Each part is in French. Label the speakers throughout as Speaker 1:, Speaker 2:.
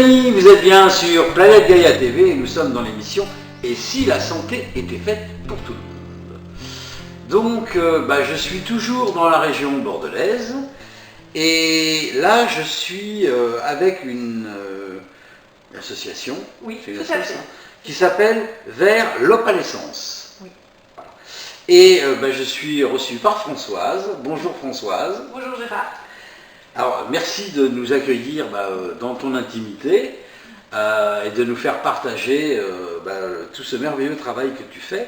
Speaker 1: amis, vous êtes bien sur Planète Gaïa TV et nous sommes dans l'émission Et si la santé était faite pour tout le monde. Donc je suis toujours dans la région bordelaise et là je suis avec une association qui s'appelle Vers l'opalescence.
Speaker 2: Oui.
Speaker 1: Voilà. Et je suis reçu par Françoise. Bonjour Françoise.
Speaker 2: Bonjour Gérard.
Speaker 1: Alors, merci de nous accueillir dans ton intimité et de nous faire partager tout ce merveilleux travail que tu fais.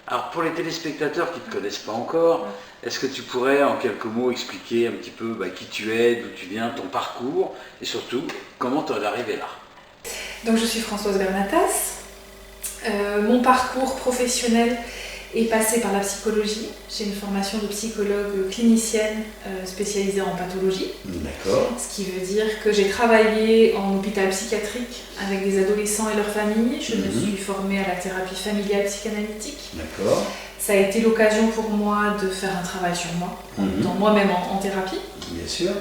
Speaker 1: Alors, pour les téléspectateurs qui ne te connaissent pas encore, est-ce que tu pourrais en quelques mots expliquer un petit peu qui tu es, d'où tu viens, ton parcours et surtout comment tu en es arrivé là?
Speaker 2: Donc, je suis Françoise Bernatas. Mon parcours professionnel est passé par la psychologie. J'ai une formation de psychologue clinicienne spécialisée en pathologie.
Speaker 1: D'accord.
Speaker 2: Ce qui veut dire que j'ai travaillé en hôpital psychiatrique avec des adolescents et leurs familles. Je me suis formée à la thérapie familiale psychanalytique.
Speaker 1: D'accord.
Speaker 2: Ça a été l'occasion pour moi de faire un travail sur moi, dans moi-même en thérapie.
Speaker 1: Bien sûr.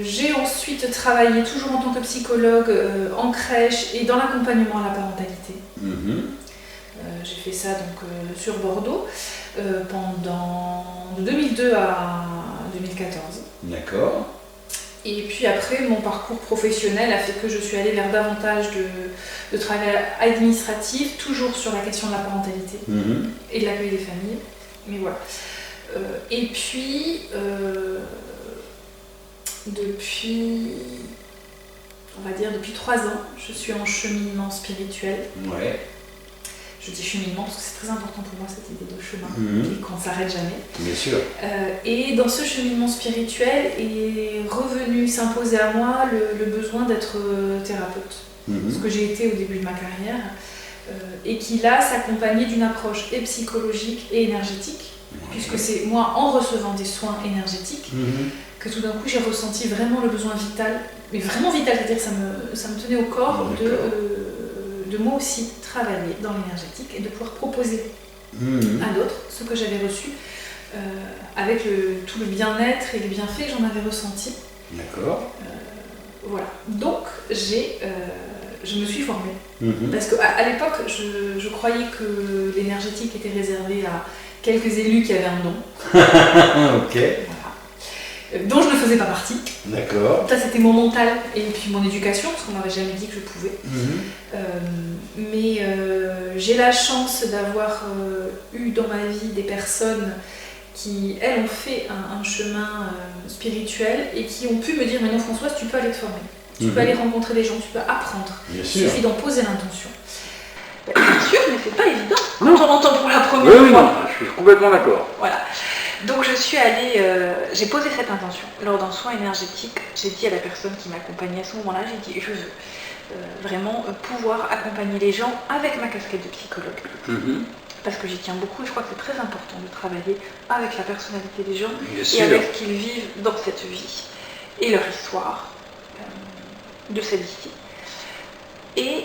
Speaker 2: J'ai ensuite travaillé toujours en tant que psychologue en crèche et dans l'accompagnement à la parentalité. J'ai fait ça sur Bordeaux pendant de 2002 à 2014.
Speaker 1: D'accord.
Speaker 2: Et puis après, mon parcours professionnel a fait que je suis allée vers davantage de travail administratif, toujours sur la question de la parentalité et de l'accueil des familles. Mais voilà. Et puis, depuis 3 ans, je suis en cheminement spirituel.
Speaker 1: Ouais.
Speaker 2: Je dis cheminement parce que c'est très important pour moi cette idée de chemin, et qu'on ne s'arrête jamais.
Speaker 1: Bien sûr.
Speaker 2: Et dans ce cheminement spirituel est revenu s'imposer à moi le besoin d'être thérapeute. Ce que j'ai été au début de ma carrière, et qui là s'accompagnait d'une approche et psychologique et énergétique, puisque c'est moi en recevant des soins énergétiques que tout d'un coup j'ai ressenti vraiment le besoin vital, mais vraiment vital, c'est-à-dire que ça me tenait au corps de moi aussi travailler dans l'énergétique et de pouvoir proposer à d'autres ce que j'avais reçu avec tout le bien-être et les bienfaits que j'en avais ressenti.
Speaker 1: D'accord.
Speaker 2: Voilà. Donc je me suis formée. Parce qu'à l'époque, je croyais que l'énergétique était réservée à quelques élus qui avaient un don.
Speaker 1: Ok.
Speaker 2: Voilà. Dont je ne faisais pas partie.
Speaker 1: D'accord.
Speaker 2: Ça, c'était mon mental et puis mon éducation, parce qu'on m'avait jamais dit que je pouvais. Mais j'ai la chance d'avoir eu dans ma vie des personnes qui, elles, ont fait un chemin spirituel et qui ont pu me dire « Mais non, Françoise, tu peux aller te former. Tu peux aller rencontrer des gens, tu peux apprendre. Il suffit d'en poser l'intention. » Bien sûr, mais c'est pas évident quand on l'entend pour la première fois.
Speaker 1: Oui, non, je suis complètement d'accord.
Speaker 2: Voilà. Donc je suis allée, j'ai posé cette intention. Lors d'un soin énergétique, j'ai dit à la personne qui m'accompagnait à ce moment-là, j'ai dit je veux vraiment pouvoir accompagner les gens avec ma casquette de psychologue. Parce que j'y tiens beaucoup et je crois que c'est très important de travailler avec la personnalité des gens et avec ce qu'ils vivent dans cette vie et leur histoire de cette vie. Et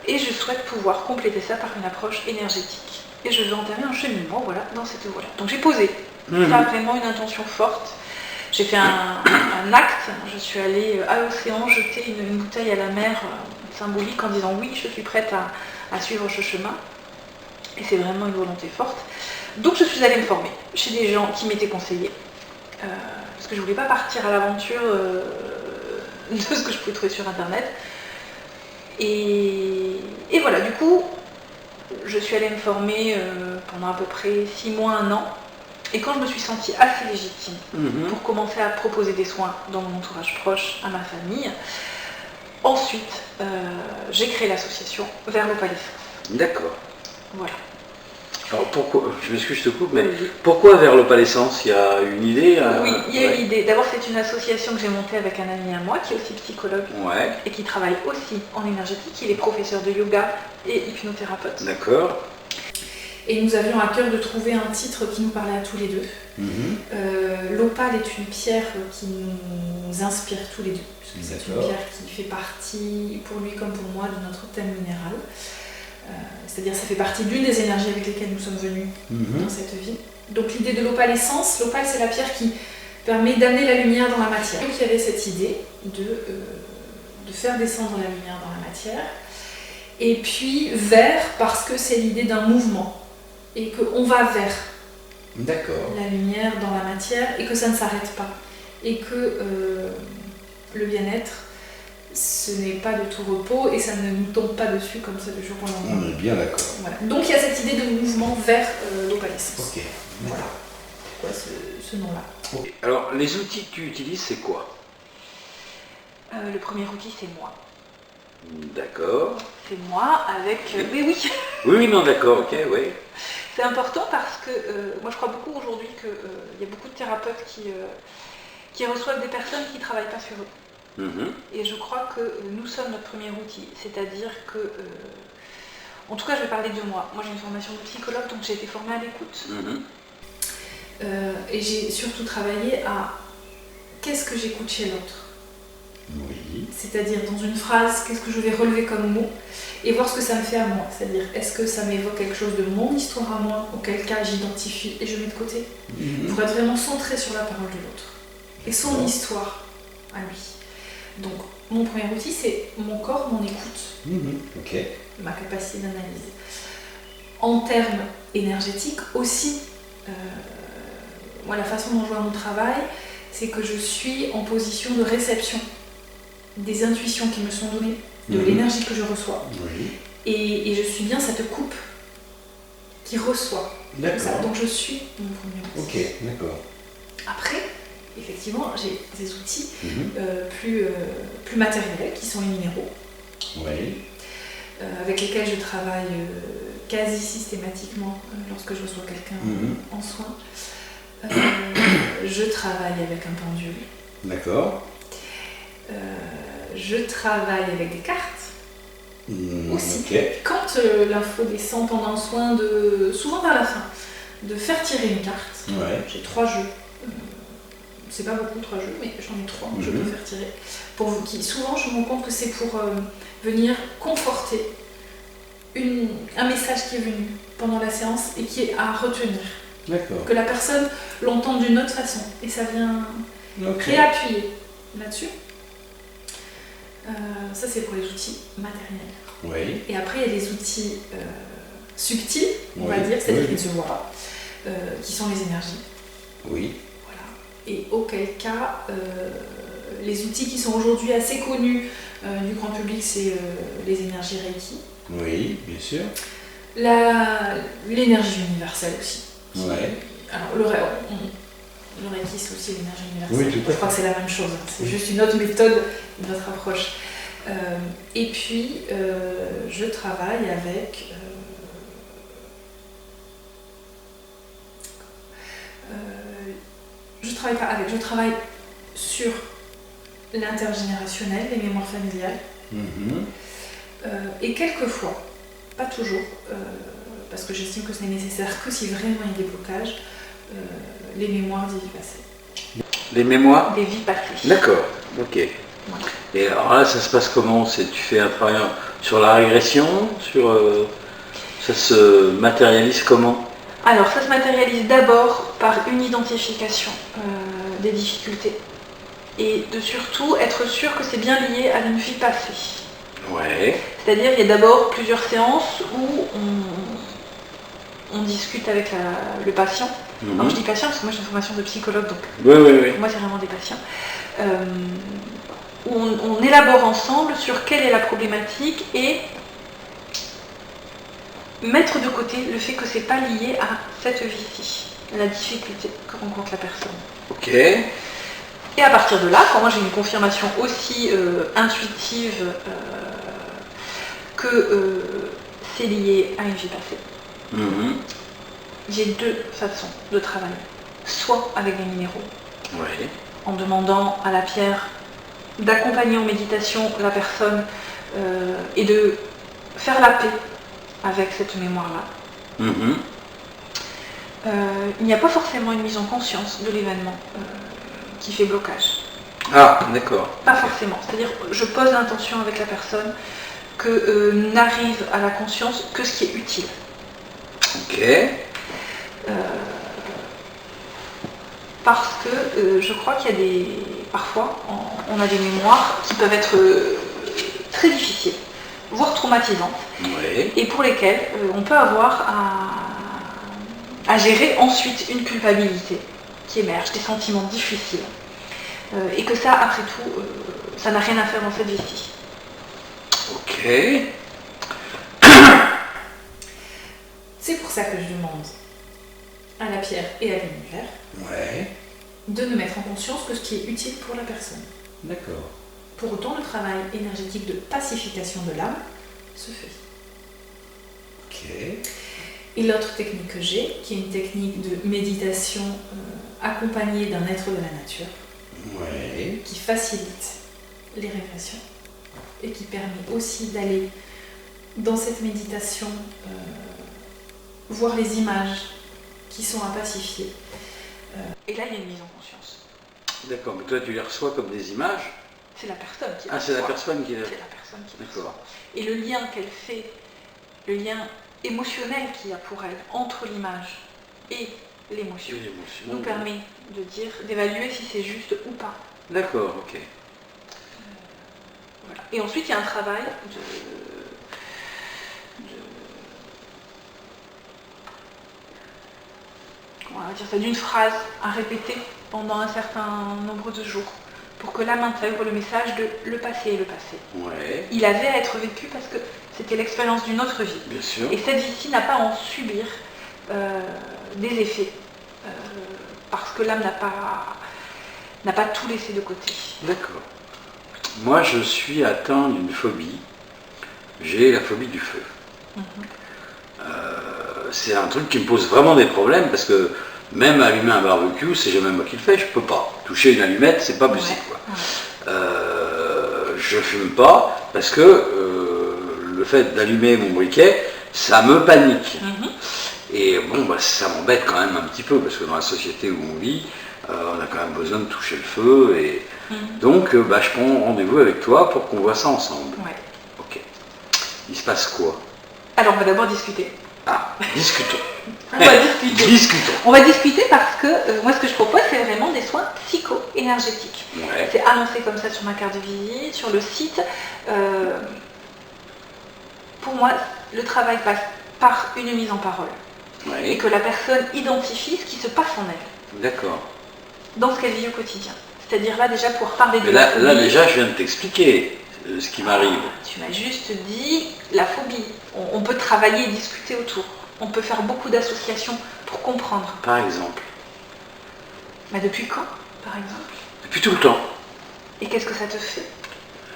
Speaker 2: je souhaite pouvoir compléter ça par une approche énergétique. Et je veux entamer un cheminement dans cette voie-là. Donc j'ai posé vraiment une intention forte. J'ai fait un acte, je suis allée à l'océan jeter une bouteille à la mer symbolique en disant oui, je suis prête à suivre ce chemin. Et c'est vraiment une volonté forte. Donc je suis allée me former chez des gens qui m'étaient conseillés. Parce que je ne voulais pas partir à l'aventure de ce que je pouvais trouver sur internet. Et voilà, du coup, je suis allée me former pendant à peu près 6 mois, 1 an. Et quand je me suis sentie assez légitime pour commencer à proposer des soins dans mon entourage proche, à ma famille, ensuite, j'ai créé l'association Vers l'opalescence.
Speaker 1: D'accord.
Speaker 2: Voilà.
Speaker 1: Alors pourquoi, je m'excuse, je te coupe, mais pourquoi Vers l'opalescence? Il y a une idée
Speaker 2: Oui, il y a une idée. D'abord, c'est une association que j'ai montée avec un ami à moi qui est aussi psychologue et qui travaille aussi en énergétique. Il est professeur de yoga et hypnothérapeute.
Speaker 1: D'accord.
Speaker 2: Et nous avions à cœur de trouver un titre qui nous parlait à tous les deux. L'opale est une pierre qui nous inspire tous les deux, puisque c'est une pierre qui fait partie, pour lui comme pour moi, de notre thème minéral. C'est-à-dire ça fait partie d'une des énergies avec lesquelles nous sommes venus dans cette vie. Donc l'idée de l'opalescence, l'opale c'est la pierre qui permet d'amener la lumière dans la matière. Donc il y avait cette idée de
Speaker 3: de faire descendre la lumière dans la matière. Et puis vert parce que c'est l'idée d'un mouvement et qu'on va vers la lumière dans la matière et que ça ne s'arrête pas. Et que le bien-être, ce n'est pas de tout repos et ça ne nous tombe pas dessus comme ça du jour au lendemain.
Speaker 4: On est bien d'accord.
Speaker 3: Voilà. Donc il y a cette idée de mouvement vers l'opalescence.
Speaker 4: Ok.
Speaker 3: Voilà. Pourquoi ce nom-là.
Speaker 1: Alors, les outils que tu utilises, c'est quoi?
Speaker 2: Le premier outil, c'est moi.
Speaker 1: D'accord.
Speaker 2: C'est moi avec... Mais oui,
Speaker 1: Oui, non, d'accord, ok, oui.
Speaker 2: c'est important parce que moi je crois beaucoup aujourd'hui qu'il y a beaucoup de thérapeutes qui reçoivent des personnes qui ne travaillent pas sur eux. Et je crois que nous sommes notre premier outil. C'est-à-dire que... en tout cas, je vais parler de moi. Moi, j'ai une formation de psychologue, donc j'ai été formée à l'écoute.
Speaker 3: Et j'ai surtout travaillé à qu'est-ce que j'écoute chez l'autre.
Speaker 4: Oui.
Speaker 3: C'est-à-dire dans une phrase, qu'est-ce que je vais relever comme mot et voir ce que ça me fait à moi. C'est-à-dire, est-ce que ça m'évoque quelque chose de mon histoire à moi, auquel cas j'identifie et je mets de côté, pour être vraiment centré sur la parole de l'autre et son histoire à lui. Donc, mon premier outil, c'est mon corps, mon écoute, ma capacité d'analyse. En termes énergétiques aussi, moi, la façon dont je vois mon travail, c'est que je suis en position de réception des intuitions qui me sont données, de l'énergie que je reçois. Et je suis bien cette coupe qui reçoit. Donc je suis mon premier outil.
Speaker 4: Ok, d'accord.
Speaker 3: Après, effectivement, j'ai des outils plus matériels qui sont les minéraux, avec lesquels je travaille quasi systématiquement lorsque je reçois quelqu'un en soins. Je travaille avec un pendule.
Speaker 4: D'accord.
Speaker 3: Je travaille avec des cartes aussi. Quand l'info descend pendant un soin, souvent vers la fin, de faire tirer une carte. J'ai 3 jeux. C'est pas beaucoup 3 jeux, mais j'en ai 3 que je peux faire tirer. Souvent, je me rends compte que c'est pour venir conforter un message qui est venu pendant la séance et qui est à retenir.
Speaker 4: D'accord.
Speaker 3: Que la personne l'entende d'une autre façon. Et ça vient réappuyer là-dessus. Ça, c'est pour les outils matériels. Et après, il y a des outils subtils, on va dire, c'est-à-dire qui ne se voient pas, qui sont les énergies. Voilà. Et auquel cas, les outils qui sont aujourd'hui assez connus du grand public, c'est les énergies Reiki.
Speaker 4: Oui, bien sûr.
Speaker 3: L'énergie universelle aussi. Alors, le Reiki, c'est aussi l'énergie universelle. Je crois que c'est la même chose. C'est juste une autre méthode, une autre approche. Et puis, je travaille avec... je travaille sur l'intergénérationnel, les mémoires familiales. Et quelquefois, pas toujours, parce que j'estime que ce n'est nécessaire que si vraiment il y a des blocages, les mémoires des vies passées.
Speaker 1: Les mémoires
Speaker 2: Des vies passées.
Speaker 1: D'accord, ok. Et alors là, ça se passe comment? Tu fais un travail sur la régression, ça se matérialise comment?
Speaker 2: Alors, ça se matérialise d'abord par une identification des difficultés et de surtout être sûr que c'est bien lié à une vie passée. C'est-à-dire, il y a d'abord plusieurs séances où on discute avec le patient. Alors, je dis patient parce que moi j'ai une formation de psychologue, donc pour moi c'est vraiment des patients. Où on élabore ensemble sur quelle est la problématique et mettre de côté le fait que c'est pas lié à cette vie-ci, la difficulté que rencontre la personne. Et à partir de là, quand moi j'ai une confirmation aussi intuitive que c'est lié à une vie passée, j'ai 2 façons de travailler. Soit avec des minéraux, en demandant à la pierre d'accompagner en méditation la personne et de faire la paix avec cette mémoire-là. Il n'y a pas forcément une mise en conscience de l'événement qui fait blocage.
Speaker 1: Ah, d'accord.
Speaker 2: Pas forcément. C'est-à-dire, je pose l'intention avec la personne que n'arrive à la conscience que ce qui est utile. Parce que je crois qu'il y a parfois, on a des mémoires qui peuvent être très difficiles, voire traumatisantes,
Speaker 1: Ouais.
Speaker 2: et pour lesquelles on peut avoir à gérer ensuite une culpabilité qui émerge, des sentiments difficiles, et que ça, après tout, ça n'a rien à faire dans cette vie-ci.
Speaker 1: Ok.
Speaker 3: C'est pour ça que je demande à la pierre et à l'univers
Speaker 4: Ouais.
Speaker 3: de ne mettre en conscience que ce qui est utile pour la personne.
Speaker 4: D'accord.
Speaker 3: Pour autant, le travail énergétique de pacification de l'âme se fait.
Speaker 4: Ok.
Speaker 3: Et l'autre technique que j'ai, qui est une technique de méditation accompagnée d'un être de la nature,
Speaker 4: Ouais.
Speaker 3: qui facilite les régressions et qui permet aussi d'aller dans cette méditation voir les images qui sont à pacifier.
Speaker 2: Et là, il y a une mise en conscience.
Speaker 1: D'accord, mais toi tu les reçois comme des images?
Speaker 2: C'est la personne qui
Speaker 1: Ah, c'est la
Speaker 2: reçoit.
Speaker 1: personne qui les...
Speaker 2: C'est la personne qui le
Speaker 1: D'accord.
Speaker 2: reçoit. Et le lien qu'elle fait, le lien émotionnel qu'il y a pour elle entre l'image et l'émotion, nous permet de dire, d'évaluer si c'est juste ou pas.
Speaker 1: D'accord, ok.
Speaker 2: Voilà. Et ensuite, il y a un travail on va dire ça, d'une phrase à répéter pendant un certain nombre de jours pour que l'âme intègre le message de le passé est le passé.
Speaker 1: Ouais,
Speaker 2: Il avait à être vécu parce que c'était l'expérience d'une autre vie.
Speaker 1: bien sûr.
Speaker 2: Et cette vie-ci n'a pas à en subir des effets parce que l'âme n'a pas tout laissé de côté.
Speaker 1: D'accord. Moi, je suis atteint d'une phobie. J'ai la phobie du feu. C'est un truc qui me pose vraiment des problèmes parce que même allumer un barbecue, c'est jamais moi qui le fais, je peux pas. Toucher une allumette, c'est pas possible. Quoi. Je fume pas parce que le fait d'allumer mon briquet, ça me panique. Et bon, bah, ça m'embête quand même un petit peu parce que dans la société où on vit, on a quand même besoin de toucher le feu. Et donc, bah, je prends rendez-vous avec toi pour qu'on voit ça ensemble.
Speaker 2: Ouais.
Speaker 1: Ok. Il se passe quoi?
Speaker 2: Alors, on va d'abord discuter.
Speaker 1: Ah, discutons.
Speaker 2: On va discuter.
Speaker 1: Discutons.
Speaker 2: On va discuter parce que moi, ce que je propose, c'est vraiment des soins psycho-énergétiques.
Speaker 1: Ouais.
Speaker 2: C'est annoncé comme ça sur ma carte de visite, sur le site. Pour moi, le travail passe par une mise en parole. Et
Speaker 1: Ouais.
Speaker 2: que la personne identifie ce qui se passe en elle,
Speaker 1: D'accord.
Speaker 2: dans ce qu'elle vit au quotidien. C'est-à-dire là, déjà, pour parler de
Speaker 1: Mais
Speaker 2: la
Speaker 1: là,
Speaker 2: phobie,
Speaker 1: là, déjà, je viens de t'expliquer ce qui m'arrive.
Speaker 2: tu m'as juste dit la phobie. On peut travailler et discuter autour. On peut faire beaucoup d'associations pour comprendre.
Speaker 1: Par exemple.
Speaker 2: Mais depuis quand, par exemple?
Speaker 1: Depuis tout le temps.
Speaker 2: Et qu'est-ce que ça te fait?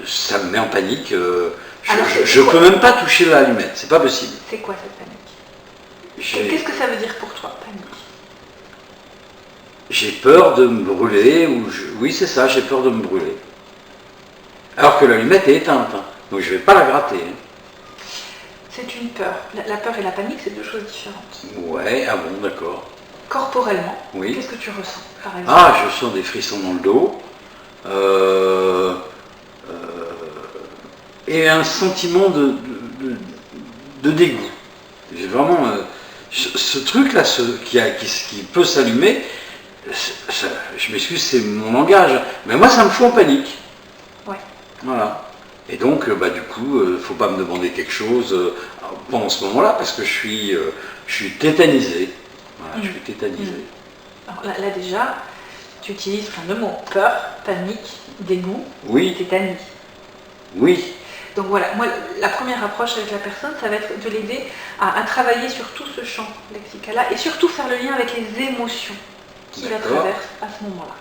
Speaker 1: Ça me met en panique.
Speaker 2: Alors,
Speaker 1: Je peux même pas toucher l'allumette. C'est pas possible.
Speaker 2: C'est quoi cette panique?
Speaker 1: J'ai
Speaker 2: Qu'est-ce que ça veut dire pour toi, panique?
Speaker 1: j'ai peur de me brûler. Oui, c'est ça, j'ai peur de me brûler. Alors que l'allumette est éteinte. Hein. Donc je vais pas la gratter. Hein.
Speaker 2: C'est une peur. La peur et la panique, c'est deux choses différentes.
Speaker 1: Ouais, ah bon, d'accord.
Speaker 2: Corporellement,
Speaker 1: Oui.
Speaker 2: qu'est-ce que tu ressens, par exemple?
Speaker 1: Ah, je sens des frissons dans le dos. Et un sentiment de dégoût. J'ai vraiment ce truc-là qui peut s'allumer. Je m'excuse, c'est mon langage. Mais moi, ça me fout en panique.
Speaker 2: Ouais.
Speaker 1: Voilà. Et donc, bah, du coup, faut pas me demander quelque chose pendant ce moment-là parce que je suis tétanisé. Voilà, je suis tétanisé.
Speaker 2: Alors là, déjà, tu utilises plein de mots. Peur, panique, dégoût,
Speaker 1: Oui,
Speaker 2: tétanie.
Speaker 1: oui.
Speaker 2: Donc voilà, moi, la première approche avec la personne, ça va être de l'aider à travailler sur tout ce champ lexical-là et surtout faire le lien avec les émotions qui la
Speaker 1: D'accord.
Speaker 2: traversent à ce moment-là.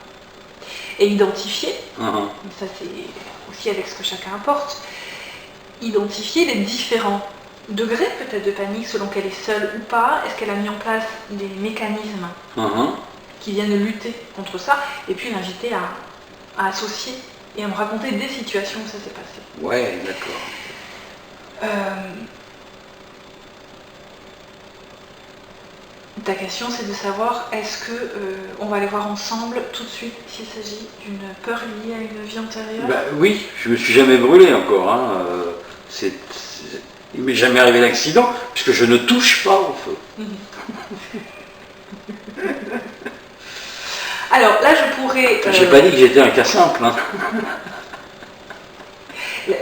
Speaker 2: Et identifier,
Speaker 1: Uhum.
Speaker 2: ça c'est aussi avec ce que chacun apporte, identifier les différents degrés peut-être de panique selon qu'elle est seule ou pas, est-ce qu'elle a mis en place des mécanismes
Speaker 1: Uhum.
Speaker 2: qui viennent lutter contre ça, et puis l'inviter à associer et à me raconter des situations où ça s'est passé.
Speaker 1: Ouais, d'accord.
Speaker 2: Ta question, c'est de savoir est-ce que on va aller voir ensemble tout de suite s'il s'agit d'une peur liée à une vie antérieure.
Speaker 1: Bah, oui, je me suis jamais brûlé encore. Hein. Il m'est jamais arrivé d'accident puisque je ne touche pas au feu.
Speaker 2: Alors là, je pourrais.
Speaker 1: J'ai pas dit que j'étais un cas simple. Hein.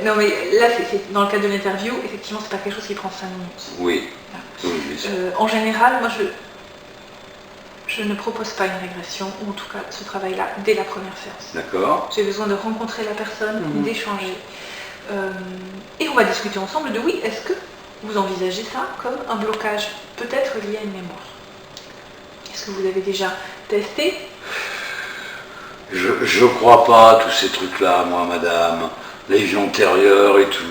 Speaker 2: Non mais là, dans le cadre de l'interview, effectivement, c'est pas quelque chose qui prend 5 minutes.
Speaker 1: Oui. Oui, bien sûr.
Speaker 2: En général, moi, je ne propose pas une régression, ou en tout cas ce travail-là, dès la première séance.
Speaker 1: D'accord.
Speaker 2: J'ai besoin de rencontrer la personne, d'échanger. Et on va discuter ensemble de oui, est-ce que vous envisagez ça comme un blocage peut-être lié à une mémoire? Est-ce que vous avez déjà testé?
Speaker 1: Je crois pas à tous ces trucs-là, moi, madame. Les vies antérieures et tout.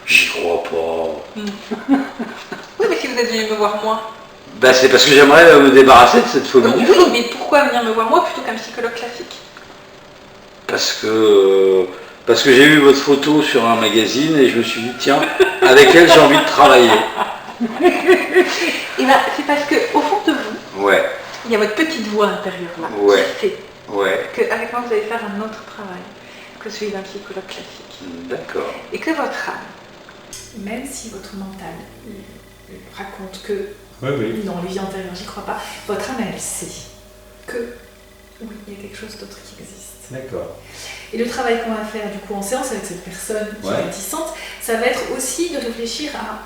Speaker 1: J'y crois pas.
Speaker 2: Oui, mais si vous êtes venu me voir moi.
Speaker 1: Ben, c'est parce que j'aimerais me débarrasser de cette phobie du
Speaker 2: Oui,
Speaker 1: feu.
Speaker 2: mais pourquoi venir me voir moi plutôt qu'un psychologue classique?
Speaker 1: Parce que j'ai vu votre photo sur un magazine et je me suis dit, tiens, avec elle, j'ai envie de travailler.
Speaker 2: Et bien, c'est parce qu'au fond de vous,
Speaker 1: Ouais,
Speaker 2: il y a votre petite voix intérieure là,
Speaker 1: Ouais.
Speaker 2: qui sait
Speaker 1: ouais,
Speaker 2: qu'avec moi, vous allez faire un autre travail que celui d'un psychologue classique.
Speaker 1: d'accord.
Speaker 2: Et que votre âme,
Speaker 3: Même si votre mental raconte que
Speaker 4: Oui, oui.
Speaker 3: non, les vies antérieures, j'y crois pas, votre âme, elle sait que oui, il y a quelque chose d'autre qui existe.
Speaker 4: D'accord.
Speaker 3: Et le travail qu'on va faire du coup en séance avec cette personne qui est réticente, ça va être aussi de réfléchir à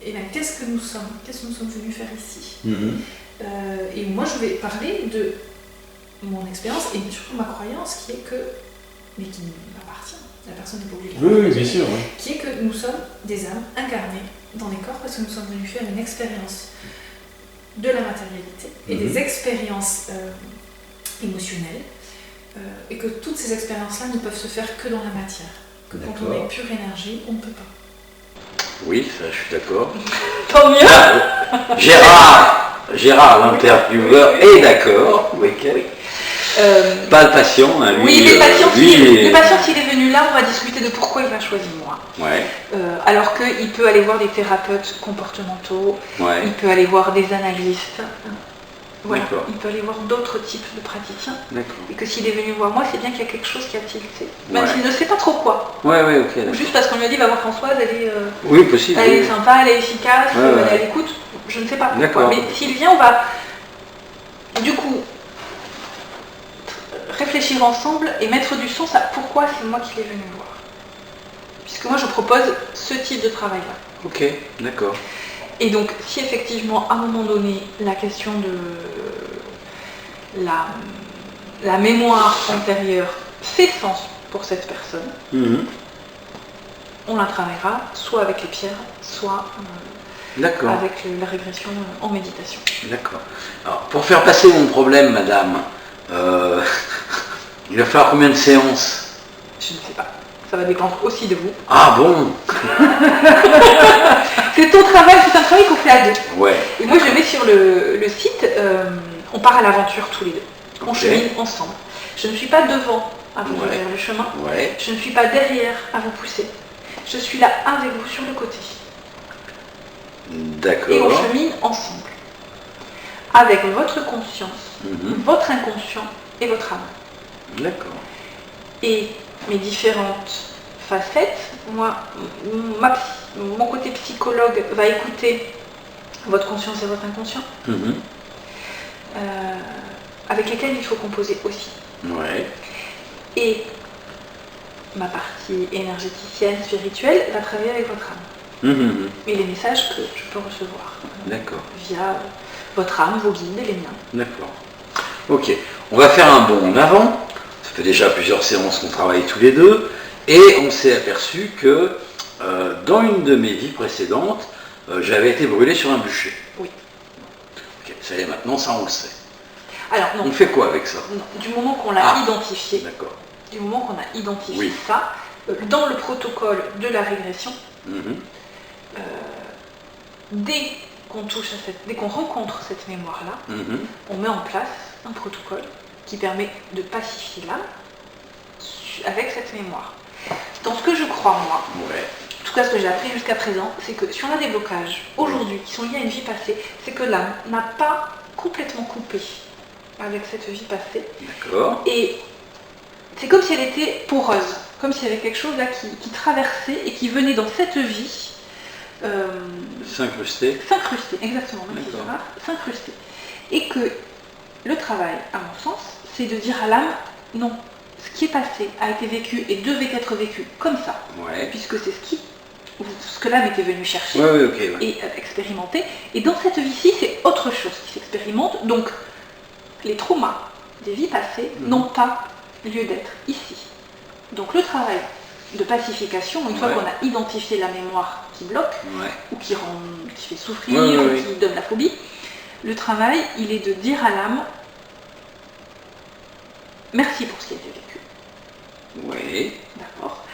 Speaker 3: et bien, qu'est-ce que nous sommes venus faire ici. Et moi je vais parler de mon expérience et surtout ma croyance qui est que, mais qui m'appartient, la personne n'est pas obligée de la
Speaker 4: Oui,
Speaker 3: partager,
Speaker 4: bien sûr. Oui.
Speaker 3: qui est que nous sommes des âmes incarnées dans des corps parce que nous sommes venus faire une expérience de la matérialité et des expériences émotionnelles et que toutes ces expériences-là ne peuvent se faire que dans la matière. Que quand on
Speaker 1: D'accord.
Speaker 3: est pure énergie, on ne peut pas.
Speaker 1: Oui, ça, je suis d'accord.
Speaker 2: tant mieux.
Speaker 1: Gérard, l'intervieweur, est d'accord. Oui, pas le patient, hein, lui.
Speaker 2: Oui, le patient,
Speaker 1: lui,
Speaker 2: le patient, s'il est venu là, on va discuter de pourquoi il a choisi moi.
Speaker 1: Ouais,
Speaker 2: Alors qu'il peut aller voir des thérapeutes comportementaux,
Speaker 1: ouais,
Speaker 2: il peut aller voir des analystes, voilà.
Speaker 1: D'accord.
Speaker 2: Il peut aller voir d'autres types de praticiens.
Speaker 1: d'accord.
Speaker 2: Et que s'il est venu voir moi, c'est bien qu'il y a quelque chose qui a tilté. Même
Speaker 1: Ouais.
Speaker 2: s'il ne sait pas trop quoi.
Speaker 1: Ouais, ok.
Speaker 2: Ou
Speaker 1: D'accord.
Speaker 2: juste parce qu'on lui a dit, va voir Françoise,
Speaker 1: Oui, possible.
Speaker 2: elle est
Speaker 1: oui.
Speaker 2: sympa, elle est efficace,
Speaker 1: Ouais,
Speaker 2: elle est
Speaker 1: ouais.
Speaker 2: à l'écoute. Je ne sais pas pourquoi.
Speaker 1: D'accord.
Speaker 2: Mais s'il vient, on va du coup réfléchir ensemble et mettre du sens à pourquoi c'est moi qui l'ai venu voir. Puisque moi je propose ce type de travail-là.
Speaker 1: Ok, d'accord.
Speaker 2: Et donc si effectivement à un moment donné la question de la mémoire antérieure fait sens pour cette personne, on la travaillera soit avec les pierres, soit
Speaker 1: D'accord.
Speaker 2: avec la régression en méditation.
Speaker 1: D'accord. Alors, pour faire passer mon problème, madame, il va falloir combien de séances?
Speaker 2: Je ne sais pas. Ça va dépendre aussi de vous.
Speaker 1: Ah bon?
Speaker 2: C'est ton travail, c'est un travail qu'on fait à deux.
Speaker 1: Ouais.
Speaker 2: Et moi je mets sur le site, on part à l'aventure tous les deux. On
Speaker 1: Ok.
Speaker 2: chemine ensemble. Je ne suis pas devant à vous
Speaker 1: Ouais.
Speaker 2: ouvrir le chemin.
Speaker 1: Ouais.
Speaker 2: Je ne suis pas derrière à vous pousser. Je suis là avec vous sur le côté.
Speaker 1: D'accord.
Speaker 2: Et on chemine ensemble. Avec votre conscience, votre inconscient et votre âme.
Speaker 1: D'accord.
Speaker 2: Et mes différentes facettes, moi, mon côté psychologue va écouter votre conscience et votre inconscient, avec lesquels il faut composer aussi.
Speaker 1: Ouais.
Speaker 2: Et ma partie énergéticienne, spirituelle, va travailler avec votre âme. Et les messages que je peux recevoir
Speaker 1: D'accord.
Speaker 2: via votre âme, vos guides et les miens.
Speaker 1: D'accord. Ok. On va faire un bond en avant. Ça fait déjà plusieurs séances qu'on travaille tous les deux. Et on s'est aperçu que dans une de mes vies précédentes, j'avais été brûlé sur un bûcher.
Speaker 2: Oui.
Speaker 1: Ok. Ça y est, maintenant, ça on le sait.
Speaker 2: Alors non,
Speaker 1: On fait quoi avec ça?
Speaker 2: non, du moment qu'on l'a
Speaker 1: Ah.
Speaker 2: identifié,
Speaker 1: D'accord.
Speaker 2: du moment qu'on a identifié
Speaker 1: Oui.
Speaker 2: ça, dans le protocole de la régression, dès qu'on rencontre cette mémoire-là, on met en place un protocole qui permet de pacifier l'âme avec cette mémoire. Dans ce que je crois, moi,
Speaker 1: Ouais.
Speaker 2: en tout cas ce que j'ai appris jusqu'à présent, c'est que si on a des blocages aujourd'hui qui sont liés à une vie passée, c'est que l'âme n'a pas complètement coupé avec cette vie passée.
Speaker 1: D'accord.
Speaker 2: Et c'est comme si elle était poreuse, comme s'il y avait quelque chose là qui traversait et qui venait dans cette vie
Speaker 1: S'incruster.
Speaker 2: s'incruster, exactement, merci
Speaker 1: D'accord.
Speaker 2: Gérard, s'incruster. Et que le travail, à mon sens, c'est de dire à l'âme, non, ce qui est passé a été vécu et devait être vécu comme ça,
Speaker 1: Ouais.
Speaker 2: puisque c'est ce que l'âme était venue chercher
Speaker 1: Ouais, ok. Ouais.
Speaker 2: et expérimenter. Et dans cette vie-ci, c'est autre chose qui s'expérimente. Donc, les traumas des vies passées n'ont pas lieu d'être ici. Donc, le travail de pacification, une fois
Speaker 1: Ouais.
Speaker 2: qu'on a identifié la mémoire qui bloque,
Speaker 1: Ouais.
Speaker 2: ou qui fait souffrir,
Speaker 1: Ouais,
Speaker 2: ou
Speaker 1: ouais,
Speaker 2: qui donne la phobie, le travail, il est de dire à l'âme merci pour ce qui a été vécu.
Speaker 1: Ouais.
Speaker 2: D'accord.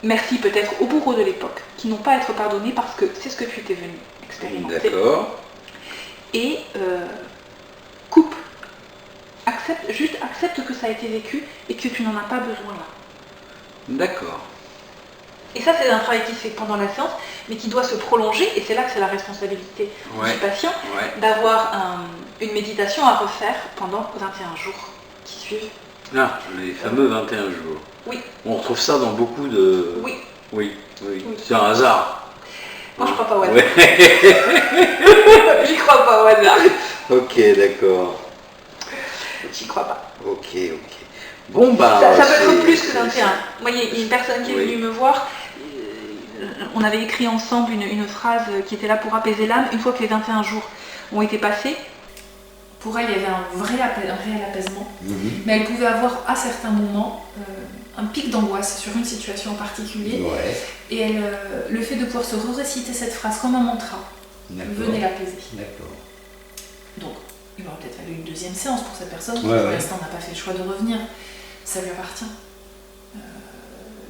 Speaker 2: Merci peut-être aux bourreaux de l'époque qui n'ont pas à être pardonnés parce que c'est ce que tu étais venu expérimenter.
Speaker 1: D'accord.
Speaker 2: Et coupe. Accepte que ça a été vécu et que tu n'en as pas besoin là.
Speaker 1: D'accord.
Speaker 2: Et ça, c'est un travail qui se fait pendant la séance, mais qui doit se prolonger, et c'est là que c'est la responsabilité
Speaker 1: Ouais.
Speaker 2: du patient,
Speaker 1: Ouais.
Speaker 2: d'avoir une méditation à refaire pendant 21 jours qui suivent.
Speaker 1: Ah, les fameux 21 jours.
Speaker 2: Oui.
Speaker 1: On retrouve ça dans beaucoup de...
Speaker 2: Oui,
Speaker 1: Oui, oui.
Speaker 2: Oui.
Speaker 1: C'est un hasard.
Speaker 2: moi je crois pas au hasard.
Speaker 1: Ouais.
Speaker 2: J'y crois pas au hasard.
Speaker 1: Ok, d'accord.
Speaker 2: J'y crois pas.
Speaker 1: Ok. Bon, bah...
Speaker 2: Ça peut être
Speaker 1: c'est-
Speaker 2: plus que
Speaker 1: c'est-
Speaker 2: 21. Moi, il y a une personne qui est
Speaker 1: Oui.
Speaker 2: venue me voir, on avait écrit ensemble une phrase qui était là pour apaiser l'âme. Une fois que les 21 jours ont été passés,
Speaker 3: Pour elle, il y avait un réel apaisement,
Speaker 1: Mhm.
Speaker 3: mais elle pouvait avoir à certains moments un pic d'angoisse sur une situation en particulier,
Speaker 4: Ouais.
Speaker 3: et elle, le fait de pouvoir se réciter cette phrase comme un mantra
Speaker 4: D'accord.
Speaker 3: venait l'apaiser.
Speaker 4: D'accord.
Speaker 3: Donc, il aurait peut-être fallu une deuxième séance pour cette personne qui,
Speaker 4: Ouais,
Speaker 3: pour
Speaker 4: ouais.
Speaker 3: l'instant, n'a pas fait le choix de revenir. Ça lui appartient.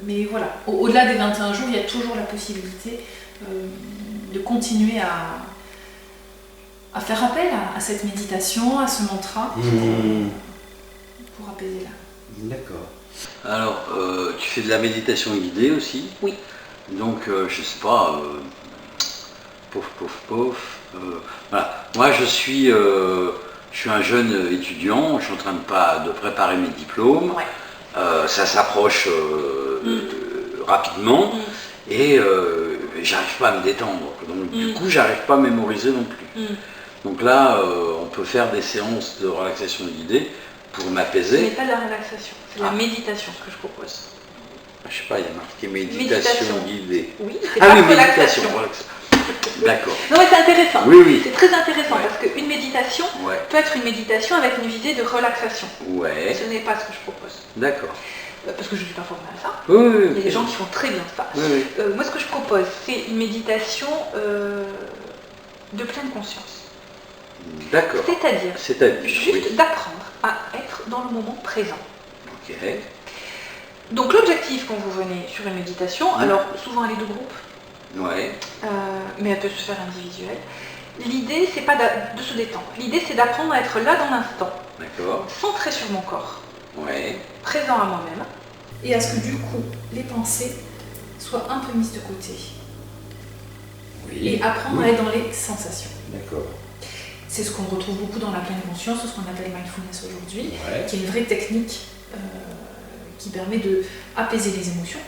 Speaker 3: Mais voilà, au-delà des 21 jours, il y a toujours la possibilité de continuer à faire appel à cette méditation, à ce mantra, pour apaiser l'âme.
Speaker 4: D'accord.
Speaker 1: Alors, tu fais de la méditation guidée aussi?
Speaker 2: Oui.
Speaker 1: Donc, je sais pas, voilà. Moi, je suis un jeune étudiant, je suis en train de préparer mes diplômes.
Speaker 2: Ouais.
Speaker 1: Ça s'approche rapidement et j'arrive pas à me détendre. Donc, du coup, j'arrive pas à mémoriser non plus. Donc là, on peut faire des séances de relaxation guidée pour
Speaker 2: Ce n'est
Speaker 1: m'apaiser.
Speaker 2: pas de la relaxation, c'est de la
Speaker 1: Ah.
Speaker 2: méditation ce que je propose.
Speaker 1: Je sais pas, il y a marqué méditation guidée.
Speaker 2: Oui, c'est
Speaker 1: Ah
Speaker 2: pas
Speaker 1: oui,
Speaker 2: relaxation.
Speaker 1: relaxation. D'accord.
Speaker 2: Non mais c'est intéressant.
Speaker 1: Oui.
Speaker 2: C'est très intéressant
Speaker 1: Ouais.
Speaker 2: parce qu'une méditation
Speaker 1: Ouais.
Speaker 2: peut être une méditation avec une visée de relaxation.
Speaker 1: Ouais.
Speaker 2: Ce n'est pas ce que je propose.
Speaker 1: D'accord.
Speaker 2: Parce que je ne suis pas formée à ça.
Speaker 1: Oui.
Speaker 2: Il y a des gens qui font très bien ça.
Speaker 1: Oui.
Speaker 2: Moi, ce que je propose, c'est une méditation de pleine conscience.
Speaker 1: D'accord.
Speaker 2: C'est-à-dire
Speaker 1: C'est-à-dire,
Speaker 2: juste
Speaker 1: oui.
Speaker 2: d'apprendre à être dans le moment présent.
Speaker 1: Ok.
Speaker 2: Donc l'objectif quand vous venez sur une méditation, alors souvent elle est de groupe,
Speaker 1: Ouais.
Speaker 2: mais elle peut se faire individuelle. L'idée, c'est pas de se détendre. L'idée, c'est d'apprendre à être là dans l'instant,
Speaker 1: D'accord.
Speaker 2: centré sur mon corps,
Speaker 1: Ouais.
Speaker 2: présent à moi-même.
Speaker 3: Et à ce que du coup, les pensées soient un peu mises de côté.
Speaker 4: Oui.
Speaker 3: Et apprendre à être dans les sensations.
Speaker 4: D'accord.
Speaker 3: C'est ce qu'on retrouve beaucoup dans la pleine conscience, ce qu'on appelle mindfulness aujourd'hui,
Speaker 4: Ouais.
Speaker 3: qui est une vraie technique qui permet de apaiser les émotions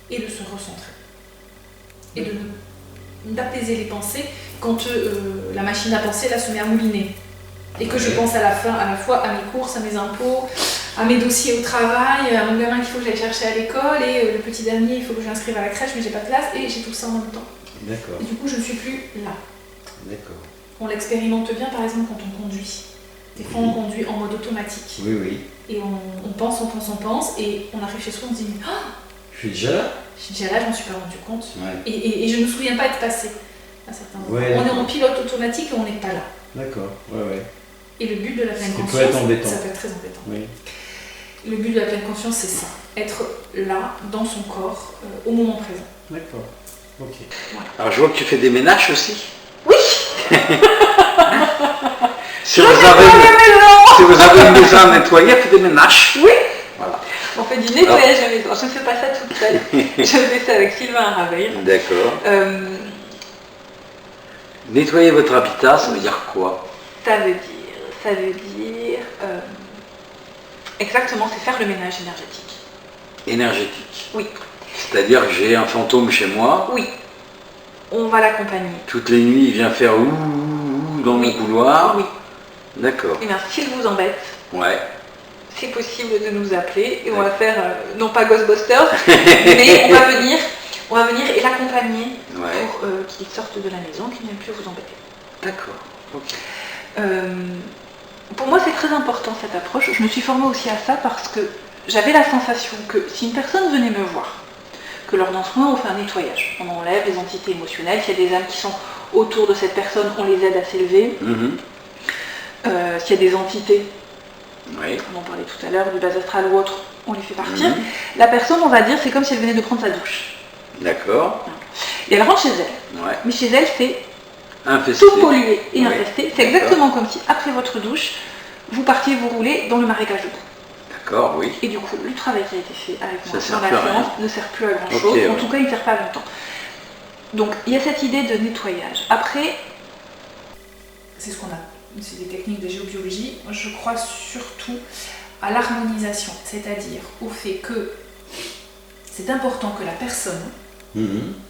Speaker 3: et de se recentrer. Et d'apaiser les pensées quand la machine à penser là se met à mouliner. Et que je pense à la fois à mes courses, à mes impôts, à mes dossiers au travail, à mon gamin qu'il faut que j'aille chercher à l'école, et le petit dernier, il faut que je l'inscrive à la crèche, mais j'ai pas de place, et j'ai tout ça en même temps.
Speaker 4: D'accord.
Speaker 3: Et du coup, je ne suis plus là.
Speaker 4: D'accord.
Speaker 3: On l'expérimente bien, par exemple, quand on conduit. Des fois, on conduit en mode automatique.
Speaker 4: Oui.
Speaker 3: Et on pense, et on arrive chez soi, on se dit « Ah,
Speaker 4: Je suis déjà là?
Speaker 3: je suis déjà là, je m'en suis pas rendu compte.
Speaker 4: Ouais.
Speaker 3: Et je ne me souviens pas être passé à certains moments.
Speaker 4: Ouais,
Speaker 3: On est
Speaker 4: d'accord.
Speaker 3: en pilote automatique et on n'est pas là.
Speaker 4: D'accord. Ouais.
Speaker 3: Et le but de la pleine
Speaker 4: Ce qui peut
Speaker 3: conscience,
Speaker 4: être embêtant.
Speaker 3: ça peut être très embêtant.
Speaker 4: Oui.
Speaker 3: Le but de la pleine conscience, c'est ça. Être là, dans son corps, au moment présent.
Speaker 4: D'accord. Ok.
Speaker 1: Alors, je vois que tu fais des ménages aussi.
Speaker 2: Oui.
Speaker 1: Si vous avez une maison à nettoyer, faites des ménages.
Speaker 2: Oui.
Speaker 1: Voilà.
Speaker 2: On fait du nettoyage à la maison. Je ne fais pas ça toute seule. Je fais ça avec Sylvain Raveil.
Speaker 1: D'accord. Nettoyer votre habitat, ça veut dire quoi?
Speaker 2: Ça veut dire exactement, c'est faire le ménage énergétique.
Speaker 1: Énergétique.
Speaker 2: Oui.
Speaker 1: C'est-à-dire que j'ai un fantôme chez moi,
Speaker 2: Oui. On va l'accompagner.
Speaker 1: toutes les nuits il vient faire ouh dans mon
Speaker 2: Oui.
Speaker 1: couloir.
Speaker 2: Oui.
Speaker 1: D'accord.
Speaker 2: Eh bien, s'il vous embête,
Speaker 1: Ouais.
Speaker 2: c'est possible de nous appeler et on va faire, non pas Ghostbusters, mais on va venir et l'accompagner pour qu'il sorte de la maison, qu'il n'aille plus vous embêter.
Speaker 1: D'accord. Ok.
Speaker 2: Pour moi, c'est très important cette approche. Je me suis formée aussi à ça parce que j'avais la sensation que si une personne venait me voir, que lors d'un soin, on fait un nettoyage, on enlève les entités émotionnelles, s'il y a des âmes qui sont autour de cette personne, on les aide à s'élever. S'il y a des entités, on en parlait tout à l'heure, du bas astral ou autre, on les fait partir. La personne, on va dire, c'est comme si elle venait de prendre sa douche.
Speaker 1: D'accord.
Speaker 2: Et elle rentre chez elle.
Speaker 1: Ouais.
Speaker 2: Mais chez elle, c'est
Speaker 1: Infesté.
Speaker 2: tout pollué et infesté. C'est exactement comme si, après votre douche, vous partiez vous rouler dans le marécage de boue.
Speaker 1: D'accord, oui.
Speaker 2: Et du coup, le travail qui a été fait avec moi
Speaker 1: Ça
Speaker 2: dans la
Speaker 1: sert plus à
Speaker 2: séance
Speaker 1: rien.
Speaker 2: ne sert plus à grand chose. En tout cas, il ne sert pas longtemps. Donc, il y a cette idée de nettoyage. Après,
Speaker 3: c'est des techniques de géobiologie. Je crois surtout à l'harmonisation, c'est-à-dire au fait que c'est important que la personne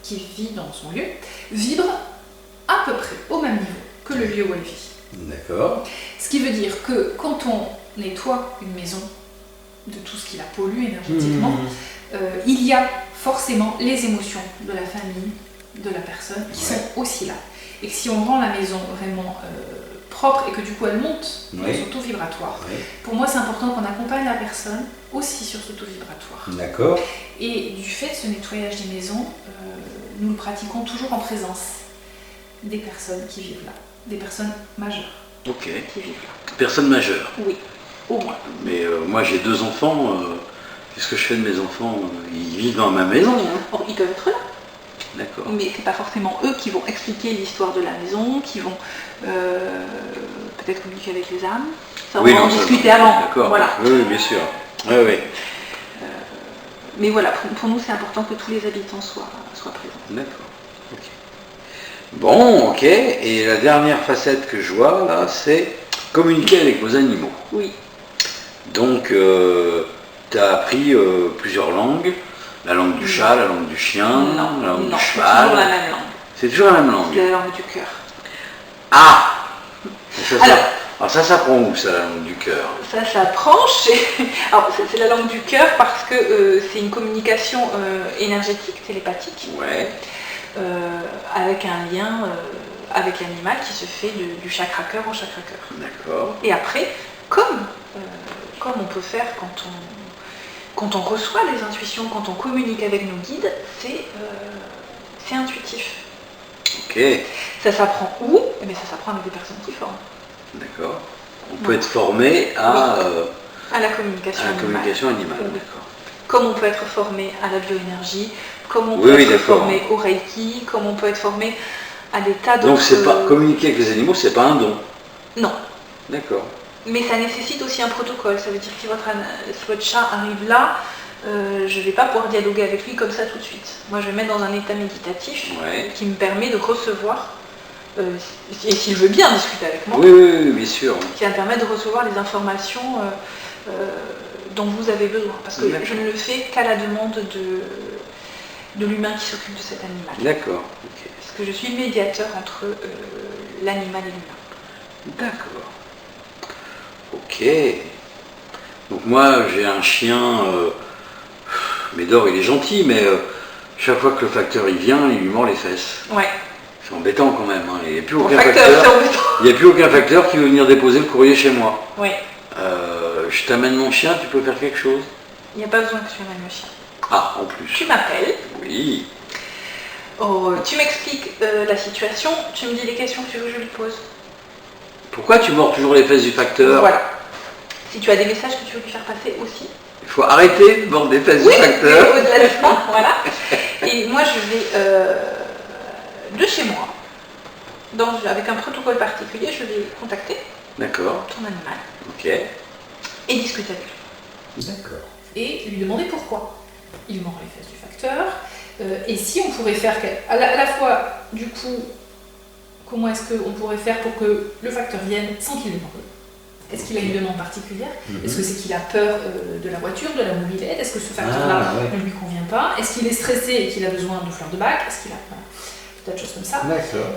Speaker 3: qui vit dans son lieu vibre à peu près au même niveau que le lieu où elle vit.
Speaker 4: D'accord.
Speaker 3: Ce qui veut dire que quand on nettoie une maison de tout ce qui la pollue énergétiquement, il y a forcément les émotions de la famille, de la personne qui sont aussi là. Et que si on rend la maison vraiment propre et que du coup elle monte dans son taux vibratoire, pour moi c'est important qu'on accompagne la personne aussi sur ce taux vibratoire.
Speaker 4: D'accord.
Speaker 3: Et du fait de ce nettoyage des maisons, nous le pratiquons toujours en présence des personnes qui vivent là, des personnes majeures
Speaker 1: Ok.
Speaker 3: qui vivent là.
Speaker 1: Personne majeure.
Speaker 2: oui, au moins.
Speaker 1: Mais moi j'ai 2 enfants. Qu'est-ce que je fais de mes enfants? Ils vivent dans ma maison.
Speaker 2: Or, ils peuvent être là.
Speaker 1: D'accord.
Speaker 2: Mais c'est pas forcément eux qui vont expliquer l'histoire de la maison, qui vont peut-être communiquer avec les âmes. Ça, on va en discuter avant.
Speaker 1: D'accord.
Speaker 2: Voilà.
Speaker 1: Oui, bien sûr. Oui.
Speaker 2: Mais voilà, pour nous, c'est important que tous les habitants soient présents.
Speaker 1: D'accord. Ok. Bon, ok. Et la dernière facette que je vois là, c'est communiquer avec vos animaux.
Speaker 2: Oui.
Speaker 1: Donc, tu as appris plusieurs langues. La langue du chat, la langue du chien, la langue du cheval.
Speaker 2: C'est toujours la même langue.
Speaker 1: C'est toujours la même langue.
Speaker 2: C'est la langue du cœur.
Speaker 1: Ah alors ça s'apprend où, ça, la langue du cœur?
Speaker 2: Ça s'apprend Alors, c'est la langue du cœur parce que c'est une communication énergétique, télépathique, avec un lien avec l'animal qui se fait du chakra cœur au chakra cœur.
Speaker 1: D'accord.
Speaker 2: Et après, comme on peut faire quand on reçoit les intuitions, quand on communique avec nos guides, c'est intuitif.
Speaker 1: Ok.
Speaker 2: Ça s'apprend où? Eh bien, ça s'apprend avec des personnes qui forment.
Speaker 1: D'accord. On peut être formé à
Speaker 2: la communication
Speaker 1: animale.
Speaker 2: Oui.
Speaker 1: D'accord.
Speaker 2: Comme on peut être formé à la bioénergie, comme on peut être formé au Reiki, comme on peut être formé à des tas d'autres...
Speaker 1: Donc c'est pas communiquer avec les animaux, c'est pas un don.
Speaker 2: Non.
Speaker 1: D'accord.
Speaker 2: Mais ça nécessite aussi un protocole. Ça veut dire que si votre chat arrive là, je ne vais pas pouvoir dialoguer avec lui comme ça tout de suite. Moi, je vais mettre dans un état méditatif qui me permet de recevoir, et s'il veut bien discuter avec moi,
Speaker 1: oui, bien sûr.
Speaker 2: qui va me permettre de recevoir les informations dont vous avez besoin. Parce que je ne le fais qu'à la demande de l'humain qui s'occupe de cet animal.
Speaker 1: D'accord. Okay.
Speaker 2: Parce que je suis médiateur entre l'animal et l'humain.
Speaker 1: D'accord. Ok. Donc moi j'ai un chien, Médor il est gentil, mais chaque fois que le facteur il vient, il lui mord les fesses.
Speaker 2: Ouais.
Speaker 1: C'est embêtant quand même, hein. Il n'y a plus aucun facteur qui veut venir déposer le courrier chez moi.
Speaker 2: Oui.
Speaker 1: Je t'amène mon chien, tu peux faire quelque chose?
Speaker 2: Il n'y a pas besoin que tu amènes le chien.
Speaker 1: Ah, en plus.
Speaker 2: Tu m'appelles.
Speaker 1: Oui.
Speaker 2: Tu m'expliques la situation, tu me dis les questions que tu veux que je lui pose.
Speaker 1: Pourquoi tu mords toujours les fesses du facteur?
Speaker 2: Voilà. Si tu as des messages que tu veux lui faire passer aussi.
Speaker 1: Il faut arrêter de mordre les fesses du facteur.
Speaker 2: Oui, au-delà de ça, voilà. Et moi, je vais de chez moi, avec un protocole particulier, je vais contacter ton animal.
Speaker 1: Ok.
Speaker 2: Et discuter avec lui.
Speaker 4: D'accord.
Speaker 3: Et lui demander pourquoi il mord les fesses du facteur. Et si on pourrait faire à la fois, du coup, comment est-ce qu'on pourrait faire pour que le facteur vienne sans qu'il le morde? Est-ce qu'il a une demande particulière? Est-ce que c'est qu'il a peur de la voiture, de la mobilette? Est-ce que ce facteur-là ne lui convient pas? Est-ce qu'il est stressé et qu'il a besoin de fleurs de bac? Est-ce qu'il a... Voilà. tas de choses comme ça.
Speaker 4: D'accord.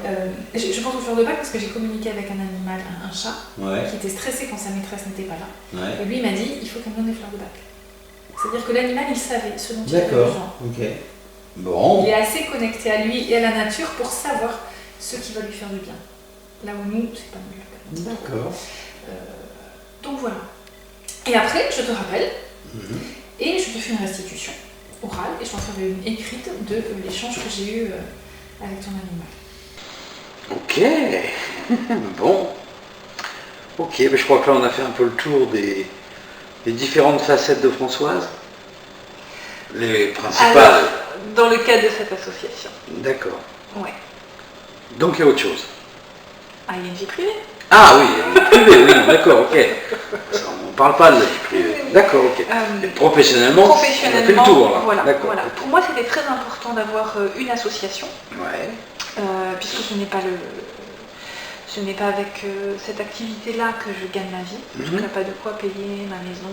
Speaker 3: Je pense aux fleurs de bac parce que j'ai communiqué avec un animal, un chat,
Speaker 4: Ouais.
Speaker 3: qui était stressé quand sa maîtresse n'était pas là.
Speaker 4: Ouais.
Speaker 3: Et lui, il m'a dit, il faut qu'elle me donne des fleurs de bac. C'est-à-dire que l'animal, il savait ce dont il avait
Speaker 4: D'accord.
Speaker 3: besoin.
Speaker 4: Ok. Bon.
Speaker 3: Il est assez connecté à lui et à la nature pour savoir ce qui va lui faire du bien. Là où nous, c'est pas nous le cas.
Speaker 4: D'accord.
Speaker 3: Donc voilà. Et après, je te rappelle,
Speaker 4: Mhm.
Speaker 3: et je te fais une restitution orale, et je t'en ferai une écrite de l'échange que j'ai eu avec ton animal.
Speaker 1: Ok, bon. Ok, mais je crois que là on a fait un peu le tour des différentes facettes de Françoise. Les principales.
Speaker 2: Alors, dans le cadre de cette association,
Speaker 1: D'accord.
Speaker 2: ouais.
Speaker 1: Donc il y a autre chose.
Speaker 2: Ah, il y a une vie privée.
Speaker 1: Ah oui, il y a une privée, oui, d'accord, ok. Ça, on ne parle pas de la vie privée. D'accord, ok. Et professionnellement, on a fait le tour là.
Speaker 2: Voilà,
Speaker 1: D'accord.
Speaker 2: voilà. Pour moi, c'était très important d'avoir une association,
Speaker 1: Ouais.
Speaker 2: puisque ce n'est pas avec cette activité-là que je gagne ma vie. Je
Speaker 1: Mhm.
Speaker 2: n'ai pas de quoi payer ma maison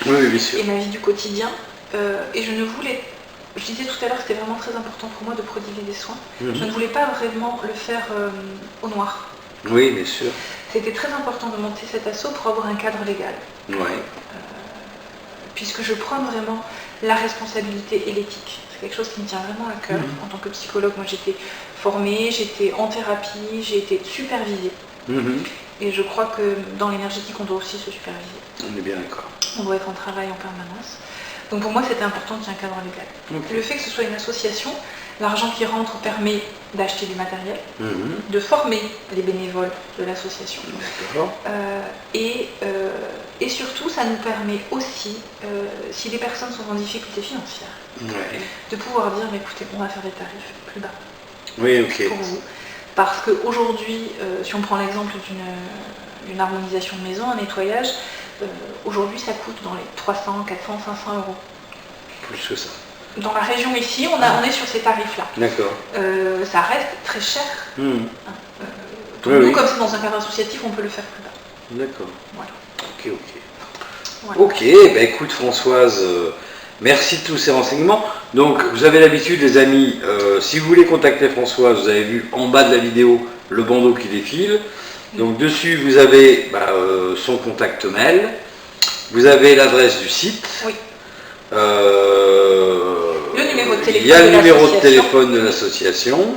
Speaker 1: Oui, oui, bien sûr.
Speaker 2: et ma vie du quotidien. Et je ne voulais, je disais tout à l'heure que c'était vraiment très important pour moi de prodiguer des soins. Je
Speaker 1: Mhm.
Speaker 2: ne voulais pas vraiment le faire au noir.
Speaker 1: Oui, bien sûr.
Speaker 2: C'était très important de monter cet asso pour avoir un cadre légal.
Speaker 1: Ouais.
Speaker 2: Puisque je prends vraiment la responsabilité et l'éthique. C'est quelque chose qui me tient vraiment à cœur. En tant que psychologue, moi j'étais formée, j'étais en thérapie, j'ai été supervisée.
Speaker 1: Mhm.
Speaker 2: Et je crois que dans l'énergétique, on doit aussi se superviser.
Speaker 1: On est bien d'accord.
Speaker 2: On doit être en travail en permanence. Donc pour moi, c'était important qu'il y ait un cadre légal.
Speaker 1: Ok.
Speaker 2: Le fait que ce soit une association, l'argent qui rentre permet d'acheter du matériel,
Speaker 1: Mhm.
Speaker 2: de former les bénévoles de l'association.
Speaker 1: D'accord.
Speaker 2: Et surtout, ça nous permet aussi, si les personnes sont en difficulté financière,
Speaker 1: Ouais.
Speaker 2: de pouvoir dire, mais écoutez, on va faire des tarifs plus bas
Speaker 1: Oui, ok.
Speaker 2: pour vous. Parce qu'aujourd'hui, si on prend l'exemple d'une harmonisation de maison, un nettoyage, aujourd'hui ça coûte dans les 300, 400, 500 euros.
Speaker 1: Plus que ça.
Speaker 2: Dans la région ici, on est sur ces tarifs-là.
Speaker 1: D'accord.
Speaker 2: Ça reste très cher.
Speaker 1: Mhm.
Speaker 2: Donc
Speaker 1: Oui,
Speaker 2: nous,
Speaker 1: oui.
Speaker 2: comme c'est dans un cadre associatif, on peut le faire plus bas.
Speaker 1: D'accord.
Speaker 2: Voilà.
Speaker 1: Ok, ok.
Speaker 2: Voilà.
Speaker 1: Ok, bah écoute Françoise, merci de tous ces renseignements. Donc vous avez l'habitude les amis, si vous voulez contacter Françoise, vous avez vu en bas de la vidéo le bandeau qui défile. Donc dessus vous avez son contact mail, vous avez l'adresse du site.
Speaker 2: Oui.
Speaker 1: Le
Speaker 2: numéro de téléphone
Speaker 1: il y a le
Speaker 2: de
Speaker 1: numéro de
Speaker 2: l'association.
Speaker 1: téléphone de l'association.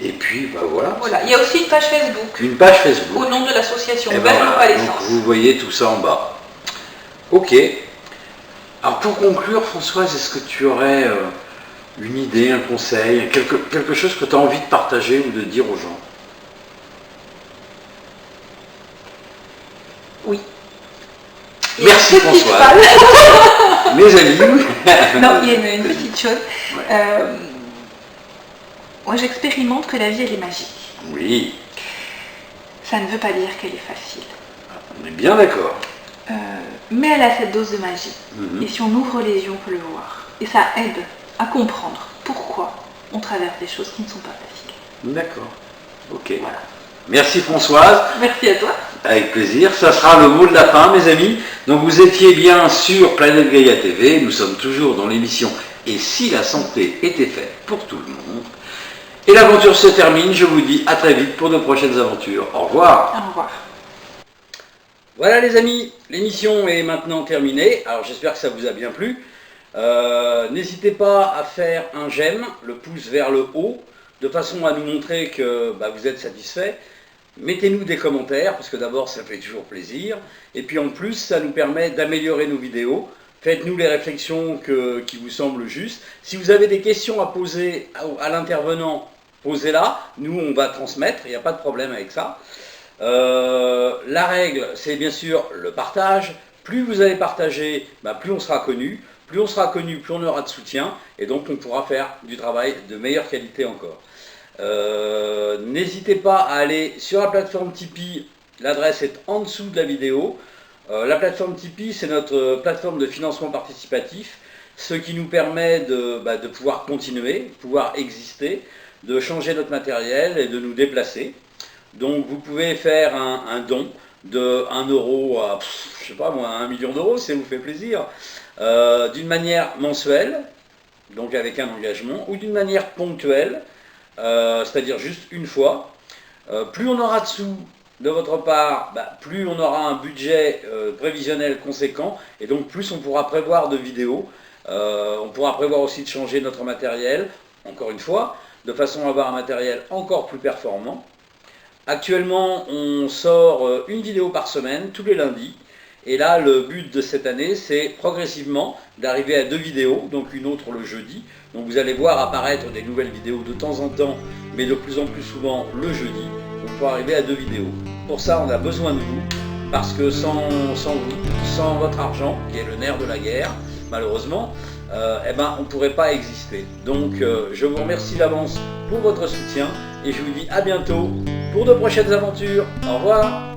Speaker 1: Et puis voilà.
Speaker 2: Voilà. Il y a aussi une page Facebook
Speaker 1: Une page Facebook.
Speaker 2: au nom de l'association
Speaker 1: Et ben
Speaker 2: Belge
Speaker 1: voilà,
Speaker 2: Palessence.
Speaker 1: donc vous voyez tout ça en bas. Ok. Alors pour conclure, Françoise, est-ce que tu aurais une idée, un conseil, quelque chose que tu as envie de partager ou de dire aux gens?
Speaker 2: Oui.
Speaker 1: Merci,
Speaker 2: Et une petite
Speaker 1: Françoise.
Speaker 2: phrase.
Speaker 1: Mes amis.
Speaker 2: Non, il y a une petite chose.
Speaker 1: Ouais.
Speaker 2: Moi, j'expérimente que la vie, elle est magique.
Speaker 1: Oui,
Speaker 2: Ça ne veut pas dire qu'elle est facile.
Speaker 1: on est bien d'accord.
Speaker 2: Mais elle a cette dose de magie.
Speaker 1: Mhm.
Speaker 2: Et si on ouvre les yeux, on peut le voir. Et ça aide à comprendre pourquoi on traverse des choses qui ne sont pas faciles.
Speaker 1: D'accord. Ok.
Speaker 2: Voilà.
Speaker 1: Merci Françoise.
Speaker 2: Merci à toi.
Speaker 1: Avec plaisir, ça sera le mot de la fin mes amis. Donc vous étiez bien sur Planète Gaïa TV, nous sommes toujours dans l'émission Et si la santé était faite pour tout le monde. Et l'aventure se termine, je vous dis à très vite pour de prochaines aventures. Au revoir.
Speaker 2: Au revoir.
Speaker 1: Voilà les amis, l'émission est maintenant terminée, alors j'espère que ça vous a bien plu. N'hésitez pas à faire un j'aime, le pouce vers le haut, de façon à nous montrer que vous êtes satisfait. Mettez-nous des commentaires, parce que d'abord ça fait toujours plaisir, et puis en plus ça nous permet d'améliorer nos vidéos. Faites-nous les réflexions qui vous semblent justes. Si vous avez des questions à poser à l'intervenant, posez-la, nous on va transmettre, il n'y a pas de problème avec ça. La règle, c'est bien sûr le partage. Plus vous allez partager, plus on sera connu. Plus on sera connu, plus on aura de soutien. Et donc on pourra faire du travail de meilleure qualité encore. N'hésitez pas à aller sur la plateforme Tipeee. L'adresse est en dessous de la vidéo. La plateforme Tipeee, c'est notre plateforme de financement participatif. Ce qui nous permet de pouvoir continuer, pouvoir exister, de changer notre matériel et de nous déplacer. Donc vous pouvez faire un don de 1 euro à, je sais pas moi, 1 million d'euros, si ça vous fait plaisir, d'une manière mensuelle, donc avec un engagement, ou d'une manière ponctuelle, c'est-à-dire juste une fois. Plus on aura de sous de votre part, plus on aura un budget prévisionnel conséquent, et donc plus on pourra prévoir de vidéos. On pourra prévoir aussi de changer notre matériel, encore une fois, de façon à avoir un matériel encore plus performant. Actuellement, on sort une vidéo par semaine, tous les lundis. Et là, le but de cette année, c'est progressivement d'arriver à 2 vidéos, donc une autre le jeudi. Donc vous allez voir apparaître des nouvelles vidéos de temps en temps, mais de plus en plus souvent le jeudi, donc pour arriver à 2 vidéos. Pour ça, on a besoin de vous, parce que sans vous, sans votre argent, qui est le nerf de la guerre, malheureusement, on ne pourrait pas exister. Donc je vous remercie d'avance pour votre soutien, et je vous dis à bientôt pour de prochaines aventures. Au revoir.